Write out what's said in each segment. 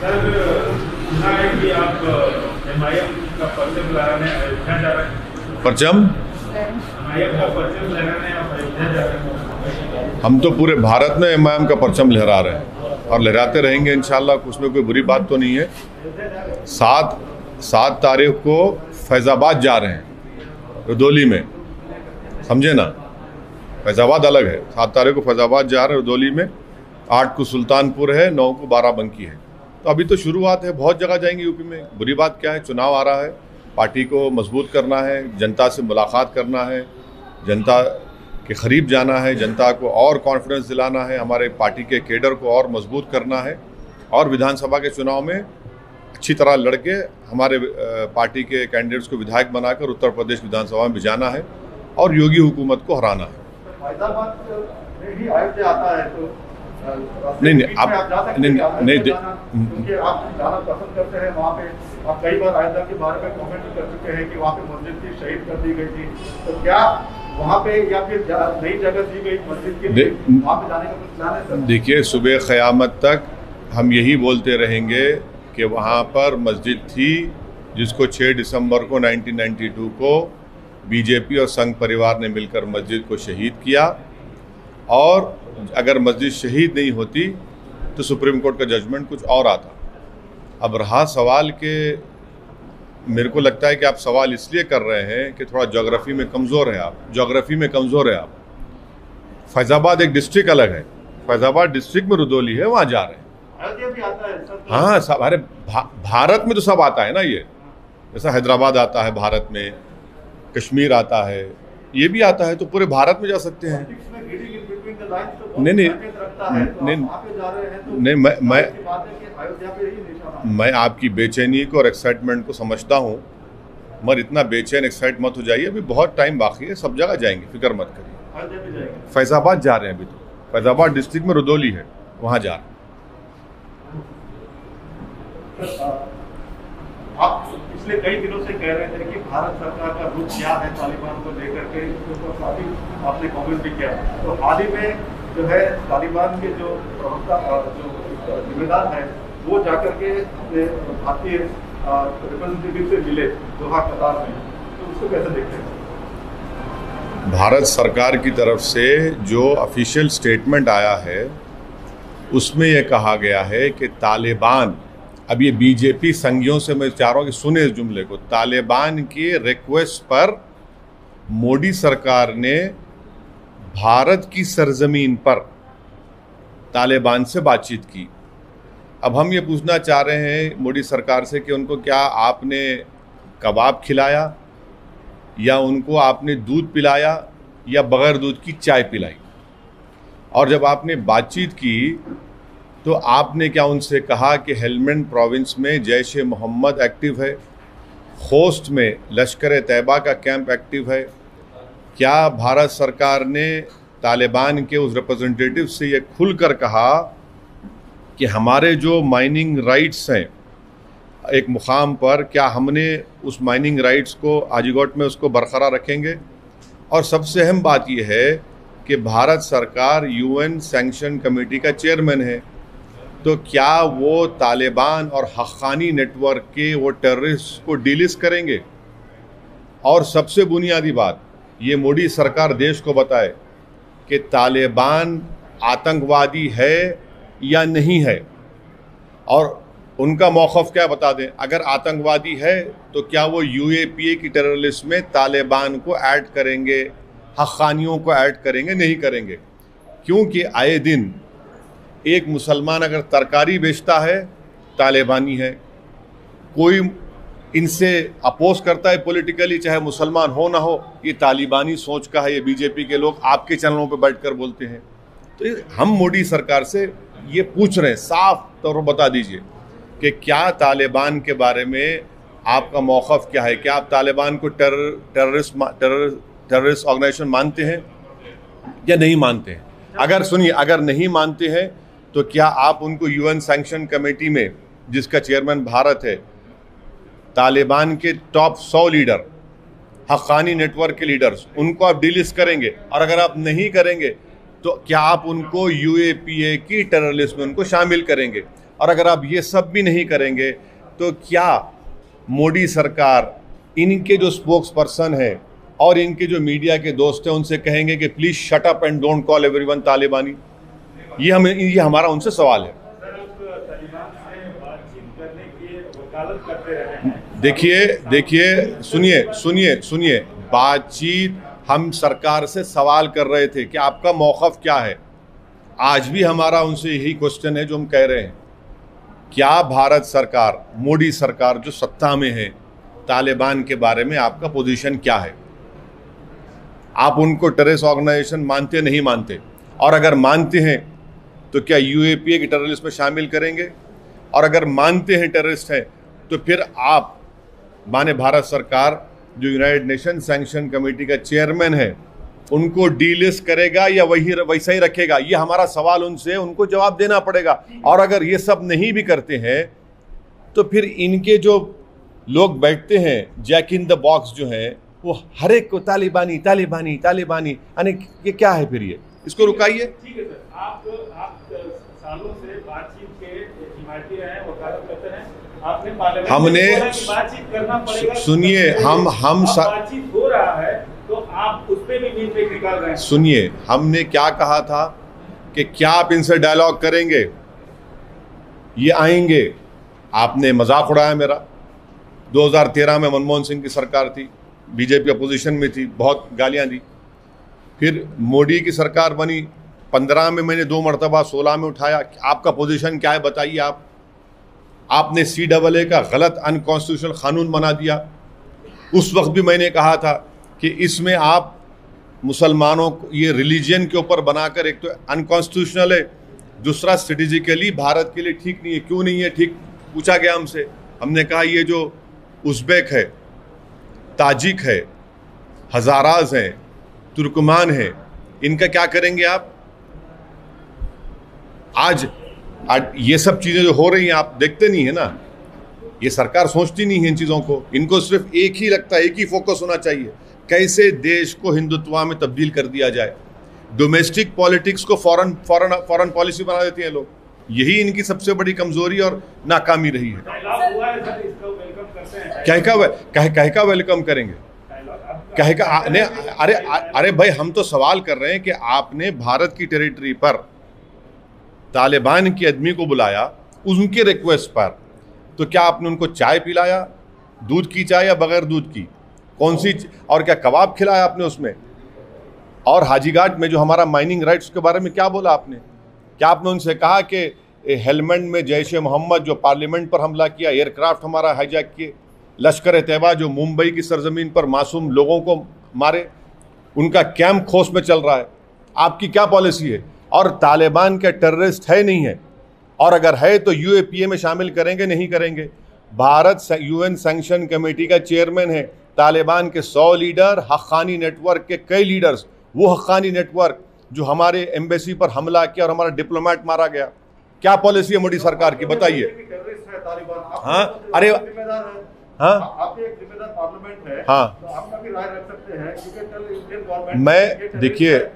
सुना है कि आप एमआईएम का परचम लहराने अयोध्या जा रहे हैं। परचम एमआईएम का परचम लहराने आप अयोध्या जा रहे हैं। हम तो पूरे भारत में एमआईएम का परचम लहरा रहे हैं और लहराते रहेंगे इंशाल्लाह। उसमें कोई बुरी बात तो नहीं है। 7 तारीख को फैज़ाबाद जा रहे हैं, रुदौली में, समझे ना। फैज़ाबाद अलग है। 7 तारीख को फैज़ाबाद जा रहे हैं रुदौली में, 8 को सुल्तानपुर है, 9 को बाराबंकी है। तो अभी तो शुरुआत है, बहुत जगह जाएंगे यूपी में। बुरी बात क्या है, चुनाव आ रहा है, पार्टी को मजबूत करना है, जनता से मुलाकात करना है, जनता के करीब जाना है, जनता को और कॉन्फिडेंस दिलाना है, हमारे पार्टी के केडर को और मजबूत करना है और विधानसभा के चुनाव में अच्छी तरह लड़के हमारे पार्टी के कैंडिडेट्स को विधायक बनाकर उत्तर प्रदेश विधानसभा में भिजाना है और योगी हुकूमत को हराना है। नहीं नहीं, आप नहीं क्योंकि आप जाना पसंद करते हैं वहाँ पे। आप कई बार अयोध्या के बारे में कमेंट कर चुके हैं कि वहाँ पे मस्जिद थी, शहीद कर दी गई थी। तो क्या वहाँ पे या फिर नई जगह दी गई मस्जिद के लिए वहाँ पे जाने का कुछ प्लान है सर? देखिए, सुबह क़यामत तक हम यही बोलते रहेंगे कि वहाँ पर मस्जिद थी जिसको 6 दिसंबर को 1992 को बीजेपी और संघ परिवार ने मिलकर मस्जिद को शहीद किया। और अगर मस्जिद शहीद नहीं होती तो सुप्रीम कोर्ट का जजमेंट कुछ और आता। अब रहा सवाल के, मेरे को लगता है कि आप सवाल इसलिए कर रहे हैं कि थोड़ा ज्योग्राफी में कमज़ोर है आप, ज्योग्राफी में कमज़ोर है आप। फैज़ाबाद एक डिस्ट्रिक्ट अलग है, फैज़ाबाद डिस्ट्रिक्ट में रुदौली है, वहाँ जा रहे हैं। अयोध्या भी आता है सर? हाँ, सब, अरे भारत में तो सब आता है ना। ये जैसा हैदराबाद आता है भारत में, कश्मीर आता है, ये भी आता है, तो पूरे भारत में जा सकते हैं। नहीं नहीं नहीं, मैं आपकी बेचैनी को और एक्साइटमेंट को समझता हूँ, मगर इतना बेचैन एक्साइट मत हो जाइए। अभी बहुत टाइम बाकी है, सब जगह जाएंगे, फिक्र मत करिए। फैज़ाबाद जा रहे हैं अभी तो, फैज़ाबाद डिस्ट्रिक्ट में रुदौली है, वहाँ जा रहे हैं। आप पिछले कई दिनों से कह रहे थे कि भारत सरकार का रुख क्या है तालिबान को लेकर के, तो काफी आपने कमेंट भी किया। तो हाल ही में जो है तालिबान के जो प्रवक्ता जो जिम्मेदार है वो जाकर के अपने भारतीय रिप्रेजेंटेटिव से मिले दोहा कतार में, तो उसको कैसे देखते हैं? भारत सरकार की तरफ से जो ऑफिशियल स्टेटमेंट आया है उसमें यह कहा गया है कि तालिबान, अब ये बीजेपी संघियों से मैं चाह रहा हूँ कि सुने इस जुमले को, तालिबान के रिक्वेस्ट पर मोदी सरकार ने भारत की सरजमीन पर तालिबान से बातचीत की। अब हम ये पूछना चाह रहे हैं मोदी सरकार से कि उनको क्या आपने कबाब खिलाया या उनको आपने दूध पिलाया या बग़ैर दूध की चाय पिलाई? और जब आपने बातचीत की तो आपने क्या उनसे कहा कि हेलमंड प्रोविंस में जैश ए मोहम्मद एक्टिव है, खोस्ट में लश्कर तैयबा का कैंप एक्टिव है? क्या भारत सरकार ने तालिबान के उस रिप्रेजेंटेटिव से ये खुलकर कहा कि हमारे जो माइनिंग राइट्स हैं एक मुकाम पर, क्या हमने उस माइनिंग राइट्स को आजीगोट में उसको बरकरार रखेंगे? और सबसे अहम बात यह है कि भारत सरकार UN सैंक्शन कमेटी का चेयरमैन है, तो क्या वो तालिबान और हक्कानी नेटवर्क के वो टेररिस्ट को डिलिस्ट करेंगे? और सबसे बुनियादी बात, ये मोदी सरकार देश को बताए कि तालिबान आतंकवादी है या नहीं है, और उनका मौक़िफ़ क्या बता दें। अगर आतंकवादी है तो क्या वो UAPA की टेरर लिस्ट में तालिबान को ऐड करेंगे, हक्कानियों को ऐड करेंगे? नहीं करेंगे, क्योंकि आए दिन एक मुसलमान अगर तरकारी बेचता है तालिबानी है, कोई इनसे अपोज करता है पॉलिटिकली, चाहे मुसलमान हो ना हो, ये तालिबानी सोच का है। ये बीजेपी के लोग आपके चैनलों पे बैठकर बोलते हैं। तो हम मोदी सरकार से ये पूछ रहे हैं, साफ तौर पर बता दीजिए कि क्या तालिबान के बारे में आपका मौक़िफ़ क्या है? क्या आप तालिबान को टेररिस्ट ऑर्गेनाइजेशन मानते हैं या नहीं मानते हैं? अगर सुनिए, अगर नहीं मानते हैं तो क्या आप उनको UN सैंक्शन कमेटी में, जिसका चेयरमैन भारत है, तालिबान के टॉप 100 लीडर, हक्कानी नेटवर्क के लीडर्स, उनको आप डिलिस्ट करेंगे? और अगर आप नहीं करेंगे तो क्या आप उनको UAPA की टेरर लिस्ट में उनको शामिल करेंगे? और अगर आप ये सब भी नहीं करेंगे तो क्या मोदी सरकार इनके जो स्पोक्स पर्सन है और इनके जो मीडिया के दोस्त हैं उनसे कहेंगे कि please shut up and don't call everyone तालिबानी? ये हमारा उनसे सवाल है। देखिए सुनिए, बातचीत हम सरकार से सवाल कर रहे थे कि आपका मौक़िफ़ क्या है। आज भी हमारा उनसे यही क्वेश्चन है जो हम कह रहे हैं, क्या भारत सरकार, मोदी सरकार जो सत्ता में है, तालिबान के बारे में आपका पोजीशन क्या है? आप उनको टेररिस्ट ऑर्गेनाइजेशन मानते नहीं मानते? और अगर मानते हैं तो क्या यूएपीए के टेररिस्ट में शामिल करेंगे? और अगर मानते हैं टेररिस्ट हैं तो फिर आप माने भारत सरकार जो यूनाइटेड नेशन सैंक्शन कमेटी का चेयरमैन है उनको डीलिस्ट करेगा या वैसा ही रखेगा? ये हमारा सवाल उनसे, उनको जवाब देना पड़ेगा। और अगर ये सब नहीं भी करते हैं तो फिर इनके जो लोग बैठते हैं जैक इन द बॉक्स जो है वो हर एक को तालिबानी तालिबानी तालिबानी, यानी ये क्या है फिर? ये इसको रुकाइए। ठीक है सर, आप सालों से बातचीत के हिमायती रहे हैं, वकालत करते हैं। आपने पार्लियामेंट हमने बातचीत करना पड़ेगा। सुनिए, हम बातचीत हो रहा है तो आप उस पे भी मीन पे निकाल रहे हैं। सुनिए, हमने क्या कहा था कि क्या आप इनसे डायलॉग करेंगे, ये आएंगे? आपने मजाक उड़ाया मेरा। 2013 में मनमोहन सिंह की सरकार थी, बीजेपी अपोजिशन में थी, बहुत गालियां दी। फिर मोदी की सरकार बनी, 15 में मैंने 2 मरतबा, 16 में उठाया। आपका पोजीशन क्या है बताइए? आपने CAA का गलत अनकॉन्स्टिट्यूशनल कानून बना दिया। उस वक्त भी मैंने कहा था कि इसमें आप मुसलमानों को ये रिलीजन के ऊपर बनाकर, एक तो अनकॉन्स्टिट्यूशनल है, दूसरा स्ट्रेटेजिकली भारत के लिए ठीक नहीं है। क्यों नहीं है ठीक? पूछा गया हमसे। हमने कहा ये जो उज़्बेक है, ताजिक है, हज़ाराज हैं, तुर्कमान हैं, इनका क्या करेंगे आप? आज ये सब चीज़ें जो हो रही हैं आप देखते नहीं है ना। ये सरकार सोचती नहीं है इन चीज़ों को। इनको सिर्फ एक ही लगता है, एक ही फोकस होना चाहिए, कैसे देश को हिंदुत्व में तब्दील कर दिया जाए। डोमेस्टिक पॉलिटिक्स को फॉरेन पॉलिसी बना देते हैं लोग। यही इनकी सबसे बड़ी कमजोरी और नाकामी रही है। कह का वेलकम करेंगे? कहे का अरे भाई, हम तो सवाल कर रहे हैं कि आपने भारत की टेरिटरी पर तालिबान के आदमी को बुलाया उनके रिक्वेस्ट पर, तो क्या आपने उनको चाय पिलाया? दूध की चाय या बगैर दूध की? कौन सी? और क्या कबाब खिलाया आपने उसमें? और हाजीघाट में जो हमारा माइनिंग राइट्स के बारे में क्या बोला आपने? क्या आपने उनसे कहा कि हेलमंड में जैश ए मोहम्मद जो पार्लियामेंट पर हमला किया, एयरक्राफ्ट हमारा हाईजैक किए, लश्कर ए तैयबा जो मुंबई की सरजमीन पर मासूम लोगों को मारे, उनका कैंप खोस में चल रहा है, आपकी क्या पॉलिसी है? और तालिबान के टेररिस्ट है नहीं है, और अगर है तो यूएपीए में शामिल करेंगे नहीं करेंगे? भारत यूएन सैंक्शन कमेटी का चेयरमैन है। तालिबान के 100 लीडर, हक्कानी नेटवर्क के कई लीडर्स, वो हक्कानी नेटवर्क जो हमारे एम्बेसी पर हमला किया और हमारा डिप्लोमेट मारा गया। क्या पॉलिसी है मोदी सरकार की बताइए? हाँ, अरे हाँ, आपके एक जिम्मेदार पार्लियामेंट है, हाँ, तो आपका भी राय रख सकते हैं, क्योंकि कल इंडियन गवर्नमेंट मैं देखिए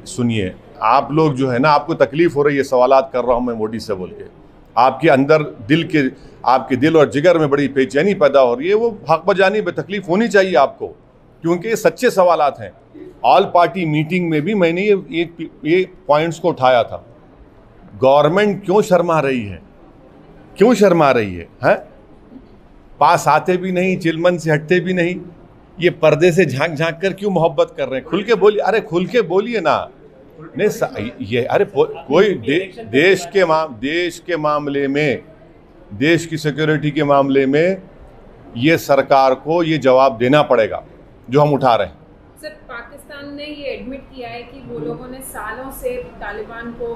सुनिए, आप लोग जो है ना, आपको तकलीफ हो रही है, सवालात कर रहा हूं मैं मोदी से बोल के, आपके अंदर आपके दिल और जिगर में बड़ी बेचैनी पैदा हो रही है। वो हक बजानी में तकलीफ होनी चाहिए आपको, क्योंकि ये सच्चे सवालात हैं। ऑल पार्टी मीटिंग में भी मैंने ये पॉइंट्स को उठाया था। गवर्नमेंट क्यों शर्मा रही है? क्यों शर्मा रही है? हैं? पास आते भी नहीं, चिलमन से हटते भी नहीं, ये पर्दे से झांक झांक कर क्यों मोहब्बत कर रहे हैं? खुल के बोलिए। अरे खुल के बोलिए ना। नहीं ये अरे कोई देश के मामले में, देश की सिक्योरिटी के मामले में ये सरकार को ये जवाब देना पड़ेगा जो हम उठा रहे हैं। सर, पाकिस्तान ने ये एडमिट किया है कि वो लोगों ने सालों से तालिबान को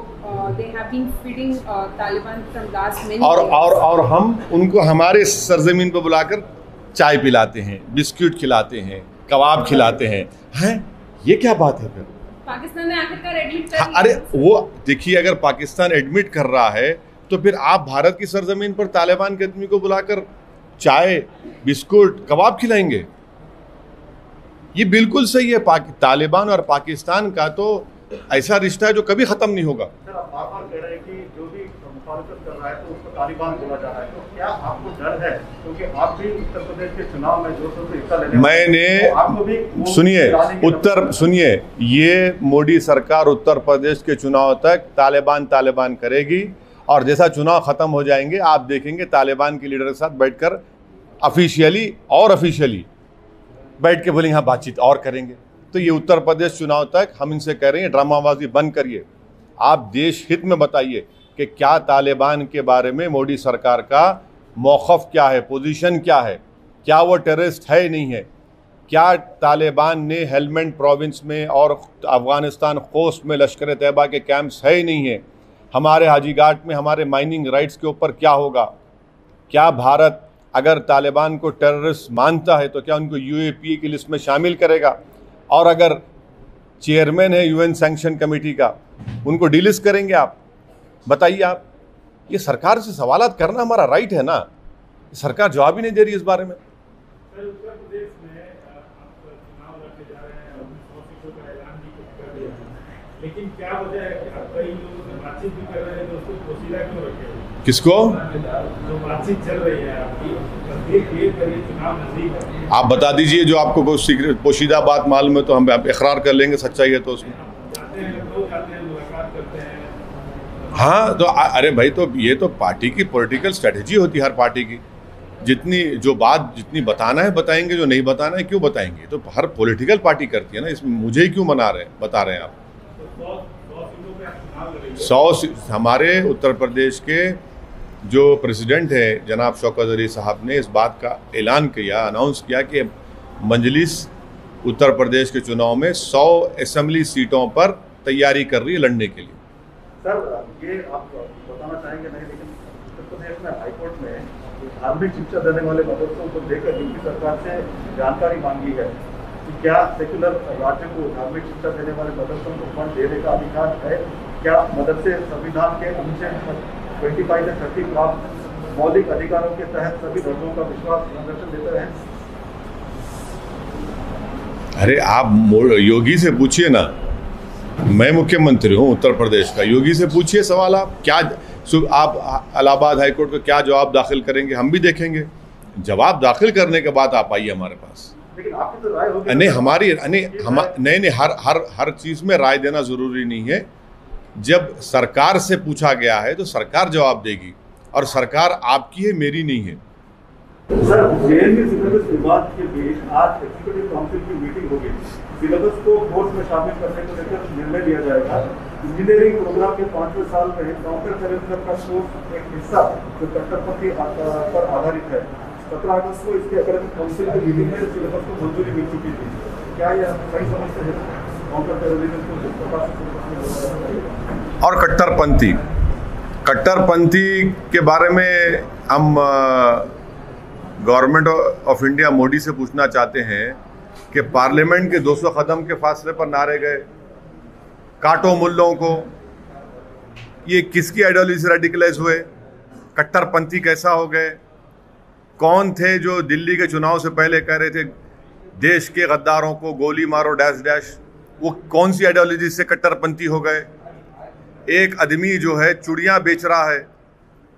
they have been feeding Taliban from last many और हम उनको हमारे सरजमीन पर बुलाकर चाय पिलाते हैं, बिस्किट खिलाते हैं, कबाब खिलाते हैं। हैं? ये क्या बात है? फिर पाकिस्तान ने आखिरकार एडमिट कर लिया। अरे वो देखिए, अगर पाकिस्तान एडमिट कर रहा है तो फिर आप भारत की सरजमीन पर तालिबान के आदमी को बुलाकर चाय, बिस्कुट, कबाब खिलाएंगे? ये बिल्कुल सही है। तालिबान और पाकिस्तान का तो ऐसा रिश्ता है जो कभी ख़त्म नहीं होगा। सर, आप बार-बार कह रहे हैं कि जो भी समालोचन कर रहा है तो उसको तालिबान बोला जा रहा है, तो क्या आपको डर है, क्योंकि आप भी उत्तर प्रदेश के चुनाव में जो से हिस्सा लेने मैंने सुनिए, ये मोदी सरकार उत्तर प्रदेश के चुनाव तक तालिबान करेगी, और जैसा चुनाव ख़त्म हो जाएंगे आप देखेंगे तालिबान के लीडर के साथ बैठकर ऑफिशियली बैठ के बोलेंगे हाँ बातचीत और करेंगे। तो ये उत्तर प्रदेश चुनाव तक हम इनसे कह रहे हैं ड्रामाबाजी बंद करिए, आप देश हित में बताइए कि क्या तालिबान के बारे में मोदी सरकार का मौक़िफ़ क्या है, पोजीशन क्या है, क्या वो टेररिस्ट है नहीं है, क्या तालिबान ने हेलमंड प्रोविंस में और अफ़गानिस्तान खोस्ट में लश्कर तैयबा के कैंप्स है नहीं है, हमारे हाजीघाट में हमारे माइनिंग राइट्स के ऊपर क्या होगा, क्या भारत अगर तालिबान को टेररिस्ट मानता है तो क्या उनको UAPA की लिस्ट में शामिल करेगा, और अगर चेयरमैन है UN सैंक्शन कमेटी का उनको डिलिस्ट करेंगे आप? बताइए आप, ये सरकार से सवालात करना हमारा राइट है ना, सरकार जवाब ही नहीं दे रही इस बारे में। सर, उत्तर प्रदेश में आप चुनाव लड़ने जा रहे हैं, 100 सीटों का ऐलान भी कर दिया है, लेकिन क्या वजह है कि आप कई लोगों से बातचीत भी कर रहे हैं तो उसको पोशीदा क्यों रखे हुए? किसको? जो बातचीत चल रही है आपकी, चुनाव नजदीक है, आप बता दीजिए जो आपको कोई सीक्रेट पोशीदा बात मालूम है तो हम इकरार कर लेंगे, सच्चाई है तो उसमें जाते हैं, लोग जाते हैं, मुलाकात करते हैं। हाँ तो अरे भाई, तो ये तो पार्टी की पॉलिटिकल स्ट्रेटजी होती है हर पार्टी की, जितनी बताना है बताएंगे, जो नहीं बताना है क्यों बताएंगे, तो हर पॉलिटिकल पार्टी करती है ना, इसमें मुझे ही क्यों बता रहे हैं आप? 100 हमारे उत्तर प्रदेश के जो प्रेसिडेंट है जनाब शौकत अली साहब ने इस बात का ऐलान किया, अनाउंस किया कि मजलिस उत्तर प्रदेश के चुनाव में 100 असेंबली सीटों पर तैयारी कर रही है लड़ने के लिए। सर, ये आप बताना चाहेंगे नहीं, लेकिन उत्तर प्रदेश में हाईकोर्ट में धार्मिक शिक्षा देने वाले मदरसों को लेकर यूपी सरकार से जानकारी मांगी है कि क्या सेक्युलर राज्य को धार्मिक शिक्षा देने वाले मदरसों को फंड देने का अधिकार है? क्या मदरसे संविधान के अनुच्छेद 25 से 30 प्राप्त मौलिक अधिकारों के तहत सभी धर्मों का विश्वास संरक्षण देते हैं? अरे आप योगी से पूछिए ना, मैं मुख्यमंत्री हूँ उत्तर प्रदेश का, योगी से पूछिए सवाल। आप इलाहाबाद हाईकोर्ट को क्या जवाब दाखिल करेंगे हम भी देखेंगे, जवाब दाखिल करने के बाद आप आइए हमारे पास। लेकिन आपकी तो राय होगी नहीं, हर चीज़ में राय देना ज़रूरी नहीं है। जब सरकार से पूछा गया है तो सरकार जवाब देगी, और सरकार आपकी है, मेरी नहीं है। सर, जेएनयू सिलेबस विवाद के बीच आज एग्जीक्यूटिव काउंसिल की मीटिंग होगी, सिलेबस को कोर्स में शामिल करने को लेकर निर्णय लिया जाएगा। इंजीनियरिंग प्रोग्राम के 5वें साल में काउंटर करिकुलर का कोर्स एक हिस्सा जो कट्टरपंथी पर आधारित है, 17 अगस्त को इसके एकेडमिक काउंसिल की मीटिंग में सिलेबस को मंजूरी मिल चुकी थी। क्या यह सही समझते हैं? काउंटर टेररिज्म और कट्टरपंथी के बारे में हम गवर्नमेंट ऑफ इंडिया मोदी से पूछना चाहते हैं कि पार्लियामेंट के 200 कदम के फासले पर नारे गए, काटो मुल्लों को, ये किसकी आइडियोलॉजी से रेडिकलाइज हुए? कट्टरपंथी कैसा हो गए? कौन थे जो दिल्ली के चुनाव से पहले कह रहे थे देश के गद्दारों को गोली मारो डैश डैश? वो कौन सी आइडियोलॉजी से कट्टरपंथी हो गए? एक आदमी जो है चूड़ियाँ बेच रहा है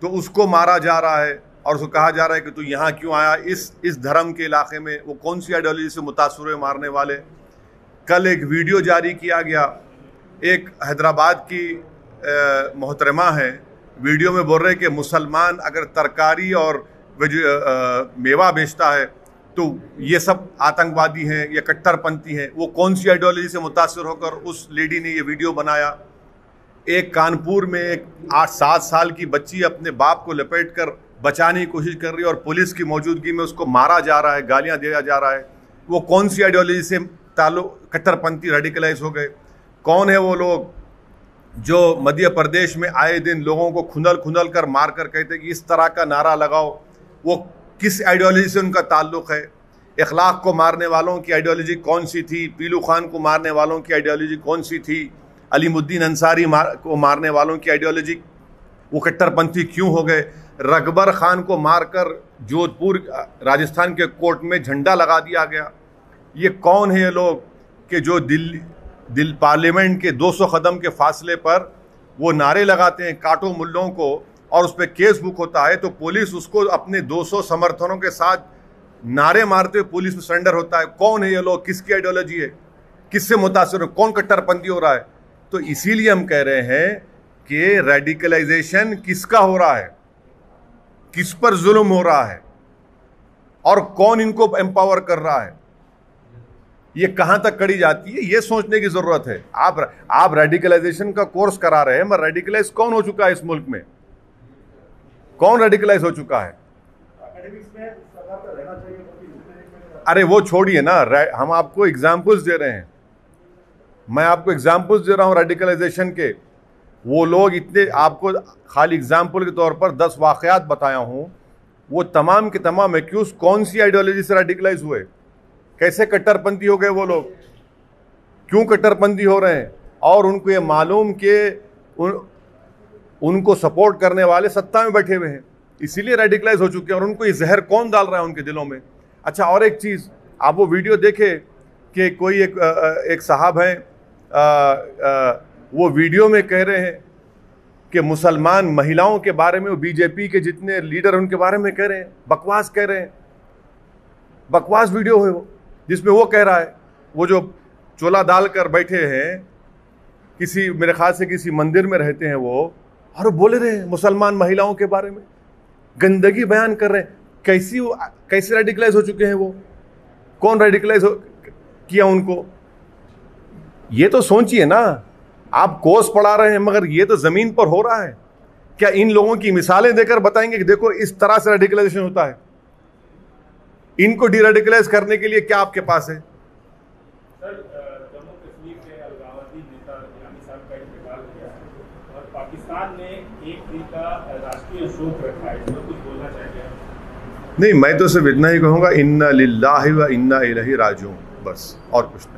तो उसको मारा जा रहा है और उसको कहा जा रहा है कि तू यहाँ क्यों आया इस धर्म के इलाके में? वो कौन सी आइडियोलॉजी से मुतासर हुए मारने वाले? कल एक वीडियो जारी किया गया, एक हैदराबाद की मोहतरमा है, वीडियो में बोल रहे कि मुसलमान अगर तरकारी और मेवा बेचता है तो ये सब आतंकवादी हैं या कट्टरपंथी हैं। वो कौन सी आइडियोलॉजी से मुतासर होकर उस लेडी ने ये वीडियो बनाया? एक कानपुर में एक 8-7 साल की बच्ची अपने बाप को लपेट कर बचाने की कोशिश कर रही है और पुलिस की मौजूदगी में उसको मारा जा रहा है, गालियां दिया जा रहा है। वो कौन सी आइडियोलॉजी से कट्टरपंथी रेडिकलाइज हो गए? कौन है वो लोग जो मध्य प्रदेश में आए दिन लोगों को खुंदल कर मार कर कहते कि इस तरह का नारा लगाओ? वो किस आइडियोलॉजी से उनका ताल्लुक़ है? इखलाक को मारने वालों की आइडियोलॉजी कौन सी थी? पीलू खान को मारने वालों की आइडियोलॉजी कौन सी थी? अलीमुद्दीन अंसारी को मारने वालों की आइडियोलॉजी, वो कट्टरपंथी क्यों हो गए? रकबर खान को मारकर जोधपुर राजस्थान के कोर्ट में झंडा लगा दिया गया। ये कौन है ये लोग कि जो पार्लियामेंट के 200 कदम के फासले पर वो नारे लगाते हैं काटो मुल्लों को, और उस पर केस बुक होता है तो पुलिस उसको अपने 200 समर्थनों के साथ नारे मारते हुए पुलिस में सरेंडर होता है। कौन है ये लोग, किसकी आइडियोलॉजी है, किससे मुतासिर है, कौन कट्टरपंथी हो रहा है? तो इसीलिए हम कह रहे हैं कि रेडिकलाइजेशन किसका हो रहा है, किस पर जुल्म हो रहा है और कौन इनको एम्पावर कर रहा है, ये कहां तक करी जाती है, ये सोचने की जरूरत है। आप रेडिकलाइजेशन का कोर्स करा रहे हैं, मगर रेडिकलाइज कौन हो चुका है इस मुल्क में? कौन रेडिकलाइज हो चुका है? अरे वो छोड़िए ना, हम आपको एग्जाम्पल्स दे रहे हैं, मैं आपको एग्जाम्पल्स दे रहा हूं रेडिकलाइजेशन के। वो लोग इतने, आपको खाली एग्जाम्पल के तौर पर 10 वाकयात बताया हूं, वो तमाम के तमाम एक्यूज कौन सी आइडियोलॉजी से रेडिकलाइज हुए, कैसे कट्टरपंथी हो गए वो लोग, क्यों कट्टरपंथी हो रहे हैं, और उनको ये मालूम कि उनको सपोर्ट करने वाले सत्ता में बैठे हुए हैं, इसीलिए रेडिकलाइज हो चुके हैं। और उनको ये जहर कौन डाल रहा है उनके दिलों में? अच्छा, और एक चीज़, आप वो वीडियो देखे कि कोई एक साहब हैं, वो वीडियो में कह रहे हैं कि मुसलमान महिलाओं के बारे में, वो बीजेपी के जितने लीडर हैं उनके बारे में कह रहे हैं, बकवास कह रहे हैं। बकवास वीडियो है वो, जिसमें वो कह रहा है, वो जो चोला डालकर बैठे हैं किसी, मेरे ख्याल से किसी मंदिर में रहते हैं वो, और बोले रहे हैं मुसलमान महिलाओं के बारे में, गंदगी बयान कर रहे हैं। कैसे रेडिकलाइज हो चुके हैं वो? कौन रेडिकलाइज किया उनको? ये तो सोचिए ना, आप कोर्स पढ़ा रहे हैं मगर ये तो जमीन पर हो रहा है। क्या इन लोगों की मिसालें देकर बताएंगे कि देखो इस तरह से रेडिकलाइजेशन होता है? इनको डीरेडिकलाइज करने के लिए क्या आपके पास है? सर, जम्मू कश्मीर के अलगाववादी नेता इलामी साहब का इंतकाल किया है और पाकिस्तान ने एक दिन का राष्ट्रीय शोक रखा है, इसमें कुछ बोलना चाहेंगे? नहीं, मैं तो सिर्फ इतना ही कहूँगा, इन्ना लिल्लाहि व इन्ना इलैहि राजिऊन, बस, और कुछ नहीं।